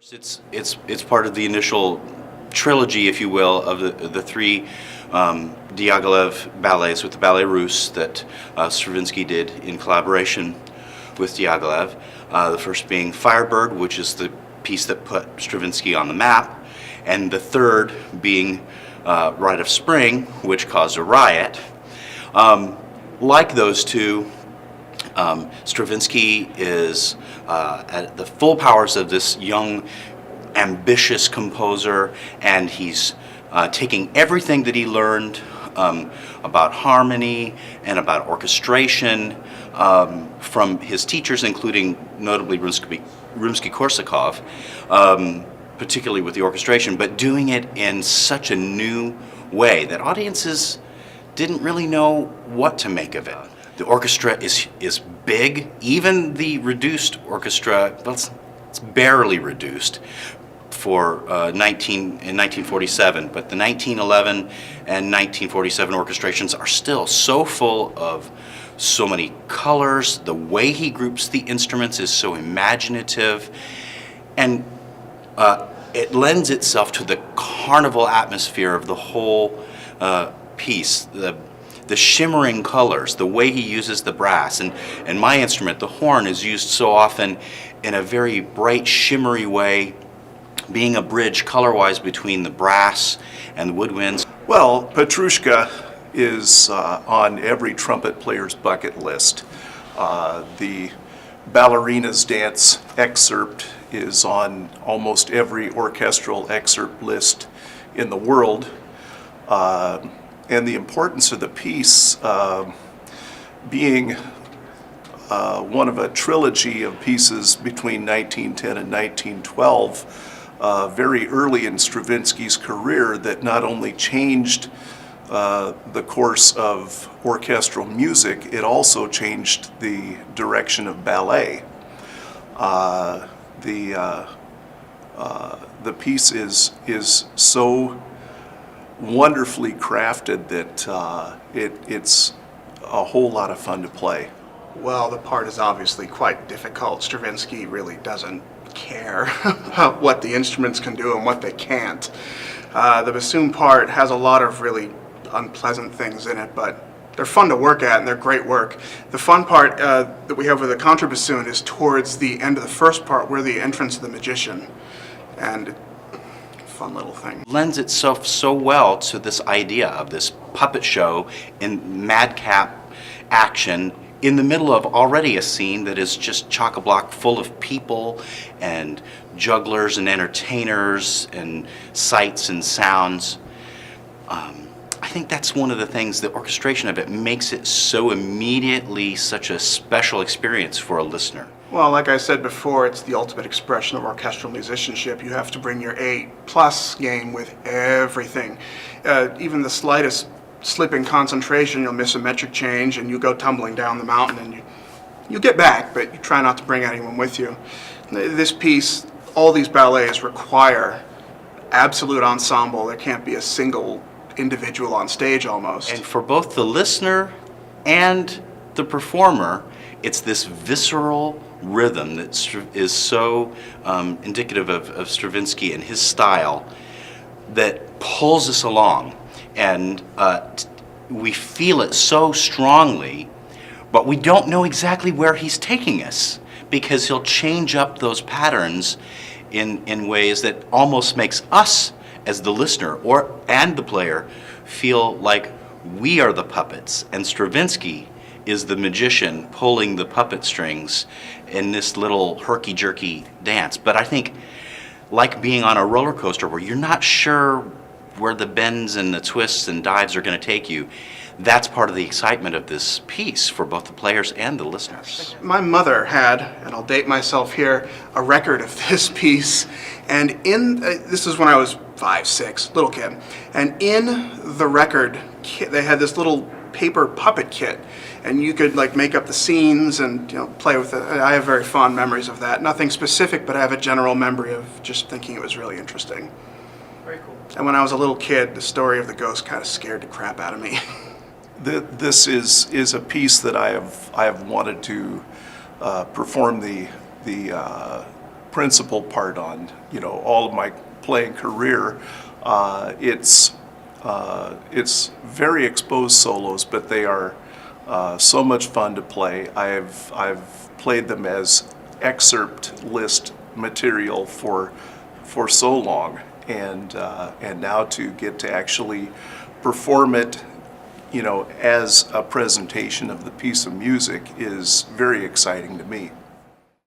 It's part of the initial trilogy, if you will, of the three Diaghilev ballets with the Ballet Russe that Stravinsky did in collaboration with Diaghilev. The first being Firebird, which is the piece that put Stravinsky on the map, and the third being Rite of Spring, which caused a riot. Like those two, Stravinsky is at the full powers of this young, ambitious composer, and he's taking everything that he learned about harmony and about orchestration from his teachers, including notably Rimsky-Korsakov, particularly with the orchestration, but doing it in such a new way that audiences didn't really know what to make of it. The orchestra is big. Even the reduced orchestra, well, it's barely reduced for in 1947, but the 1911 and 1947 orchestrations are still so full of so many colors. The way he groups the instruments is so imaginative, and it lends itself to the carnival atmosphere of the whole piece. The shimmering colors, the way he uses the brass, and my instrument, the horn, is used so often in a very bright, shimmery way, being a bridge color-wise between the brass and the woodwinds. Well, Petrushka is on every trumpet player's bucket list. The Ballerina's Dance excerpt is on almost every orchestral excerpt list in the world. And the importance of the piece being one of a trilogy of pieces between 1910 and 1912, very early in Stravinsky's career, that not only changed the course of orchestral music, it also changed the direction of ballet. The piece is so wonderfully crafted that it's a whole lot of fun to play. Well, the part is obviously quite difficult. Stravinsky really doesn't care what the instruments can do and what they can't. The bassoon part has a lot of really unpleasant things in it, but they're fun to work at and they're great work. The fun part that we have with the contrabassoon is towards the end of the first part, where the entrance of the magician, and fun little thing. Lends itself so well to this idea of this puppet show in madcap action in the middle of already a scene that is just chock-a-block full of people and jugglers and entertainers and sights and sounds. I think that's one of the things, the orchestration of it makes it so immediately such a special experience for a listener. Well, like I said before, it's the ultimate expression of orchestral musicianship. You have to bring your A+ game with everything. Even the slightest slip in concentration, you'll miss a metric change and you go tumbling down the mountain, and you get back, but you try not to bring anyone with you. This piece, all these ballets require absolute ensemble. There can't be a single individual on stage almost. And for both the listener and the performer, it's this visceral rhythm that is so indicative of Stravinsky and his style that pulls us along. And we feel it so strongly, but we don't know exactly where he's taking us, because he'll change up those patterns in ways that almost makes us, as the listener and the player, feel like we are the puppets, and Stravinsky is the magician pulling the puppet strings in this little herky-jerky dance. But I think, like being on a roller coaster where you're not sure where the bends and the twists and dives are going to take you, that's part of the excitement of this piece for both the players and the listeners. My mother had, and I'll date myself here, a record of this piece, and this is when I was 5, 6, little kid, and in the record kit, they had this little paper puppet kit, and you could like make up the scenes and play with it. I have very fond memories of that. Nothing specific, but I have a general memory of just thinking it was really interesting. Very cool. And when I was a little kid, the story of the ghost kind of scared the crap out of me. This is a piece that I have wanted to perform the principal part on, you know, all of my playing career. It's very exposed solos, but they are so much fun to play. I've played them as excerpt list material for so long, and now to get to actually perform it, you know, as a presentation of the piece of music is very exciting to me.